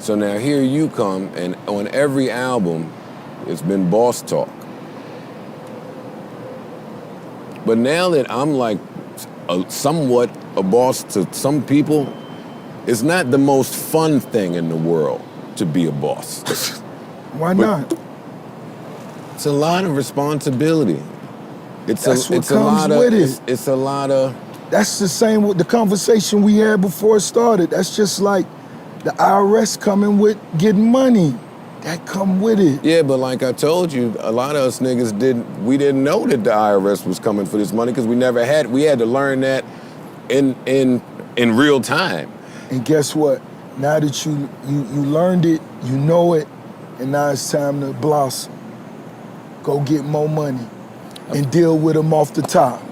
So now here you come, and on every album, it's been boss talk. But now that I'm like somewhat a boss to some people, it's not the most fun thing in the world to be a boss. Why not? It's a lot of responsibility. It's That's what a comes lot of with it. it's a lot of. That's the same with the conversation we had before it started. That's just like the IRS coming with getting money. That come with it. Yeah, but like I told you, a lot of us niggas didn't know that the IRS was coming for this money because we had to learn that in real time. And guess what? Now that you learned it, you know it, and now it's time to blossom. Go get more money and deal with them off the top.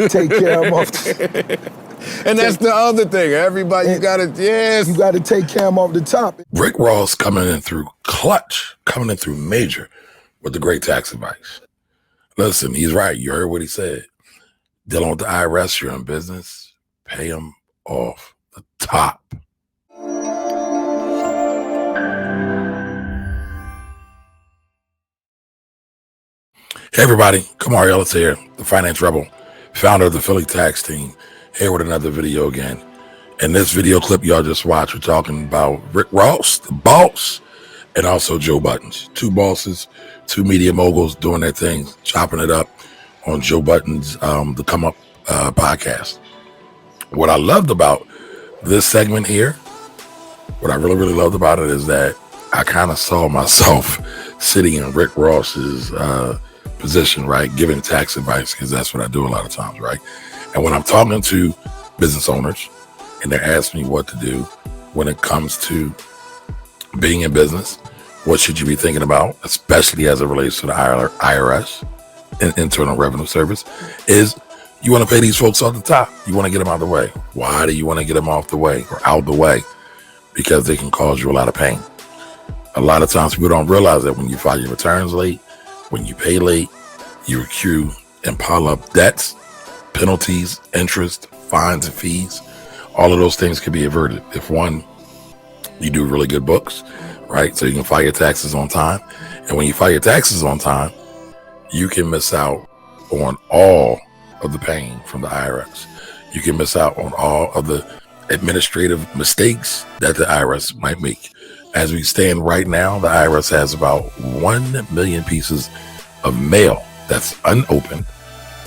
Take care of them off the top. And that's the other thing. Everybody, you gotta take care of them off the top. Rick Ross coming in through clutch, coming in through major with the great tax advice. Listen, he's right. You heard what he said. Dealing with the IRS, you're in business, pay them off the top. Hey everybody, Kamari Ellis here, the Finance Rebel, founder of the Philly Tax Team, here with another video again. In this video clip y'all just watched, we're talking about Rick Ross, the boss, and also Joe Budden. Two bosses, two media moguls doing their thing, chopping it up on Joe Budden's The Come Up podcast. What I loved about this segment here, what I really, really loved about it is that I kind of saw myself sitting in Rick Ross's position, right? Giving tax advice, because that's what I do a lot of times, right? And when I'm talking to business owners and they're asking me what to do when it comes to being in business, what should you be thinking about, especially as it relates to the IRS and Internal Revenue Service, is you want to pay these folks off the top. You want to get them out of the way. Why do you want to get them off the way or out the way? Because they can cause you a lot of pain. A lot of times people don't realize that when you file your returns late, when you pay late, you accrue and pile up debts, penalties, interest, fines, and fees. All of those things can be averted if, one, you do really good books, right? So you can file your taxes on time. And when you file your taxes on time, you can miss out on all of the pain from the IRS. You can miss out on all of the administrative mistakes that the IRS might make. As we stand right now, the IRS has about 1 million pieces of mail that's unopened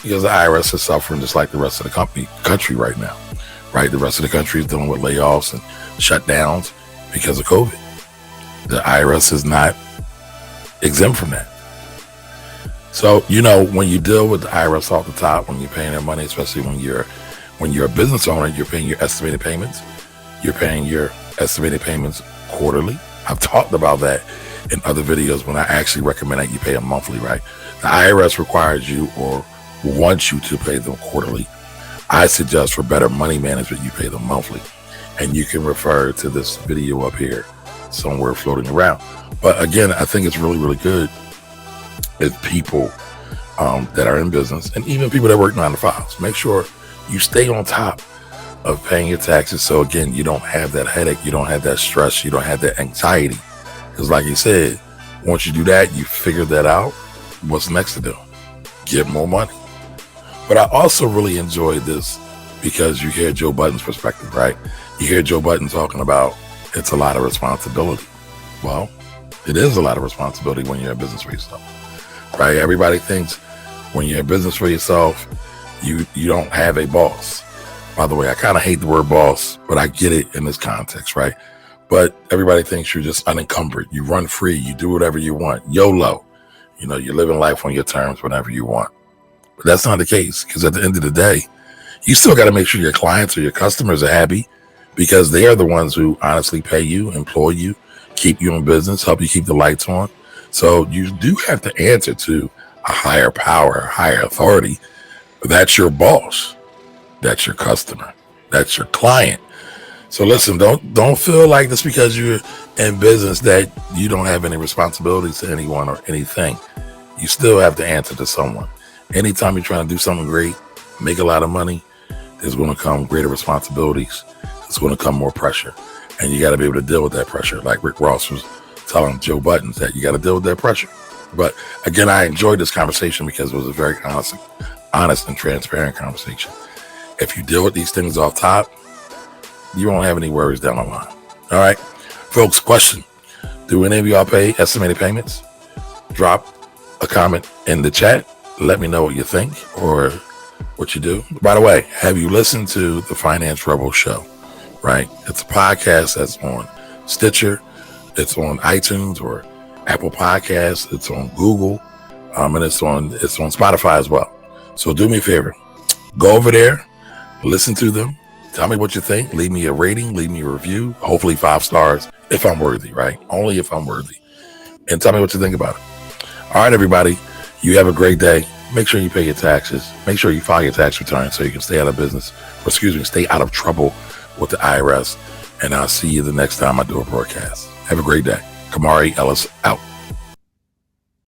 because the IRS is suffering just like the rest of the country right now, right? The rest of the country is dealing with layoffs and shutdowns because of COVID. The IRS is not exempt from that. So, you know, when you deal with the IRS off the top, when you're paying their money, especially when you're a business owner, you're paying your estimated payments. You're paying your estimated payments quarterly. I've talked about that in other videos when I actually recommend that you pay them monthly, right? The IRS requires you or wants you to pay them quarterly. I suggest for better money management, you pay them monthly. And you can refer to this video up here somewhere floating around. But again, I think it's really, really good if people that are in business and even people that work 9 to 5s, make sure you stay on top of paying your taxes. So again, you don't have that headache, you don't have that stress, you don't have that anxiety. Because like you said, once you do that, you figure that out, what's next to do? Get more money. But I also really enjoyed this because you hear Joe Budden's perspective, right? You hear Joe Budden talking about it's a lot of responsibility. Well, it is a lot of responsibility when you're in business for yourself, right? Everybody thinks when you're in business for yourself, you don't have a boss. By the way, I kind of hate the word boss, but I get it in this context, right? But everybody thinks you're just unencumbered. You run free. You do whatever you want. YOLO. You know, you're living life on your terms whenever you want. But that's not the case, because at the end of the day, you still got to make sure your clients or your customers are happy, because they are the ones who honestly pay you, employ you, keep you in business, help you keep the lights on. So you do have to answer to a higher power, a higher authority. That's your boss. That's your customer. That's your client. So listen, don't feel like just because you're in business that you don't have any responsibilities to anyone or anything. You still have to answer to someone. Anytime you're trying to do something great, make a lot of money, there's going to come greater responsibilities. There's going to come more pressure. And you got to be able to deal with that pressure. Like Rick Ross was telling Joe Budden that you got to deal with that pressure. But again, I enjoyed this conversation because it was a very honest and transparent conversation. If you deal with these things off top, you won't have any worries down the line. All right, folks, question. Do any of y'all pay estimated payments? Drop a comment in the chat. Let me know what you think or what you do. By the way, have you listened to the Finance Rebel Show? Right? It's a podcast that's on Stitcher. It's on iTunes or Apple Podcasts. It's on Google. And it's on Spotify as well. So do me a favor. Go over there. Listen to them. Tell me what you think. Leave me a rating. Leave me a review. Hopefully 5 stars if I'm worthy, right? Only if I'm worthy. And tell me what you think about it. All right, everybody. You have a great day. Make sure you pay your taxes. Make sure you file your tax return so you can stay out of business. Or stay out of trouble with the IRS. And I'll see you the next time I do a broadcast. Have a great day. Kamari Ellis out.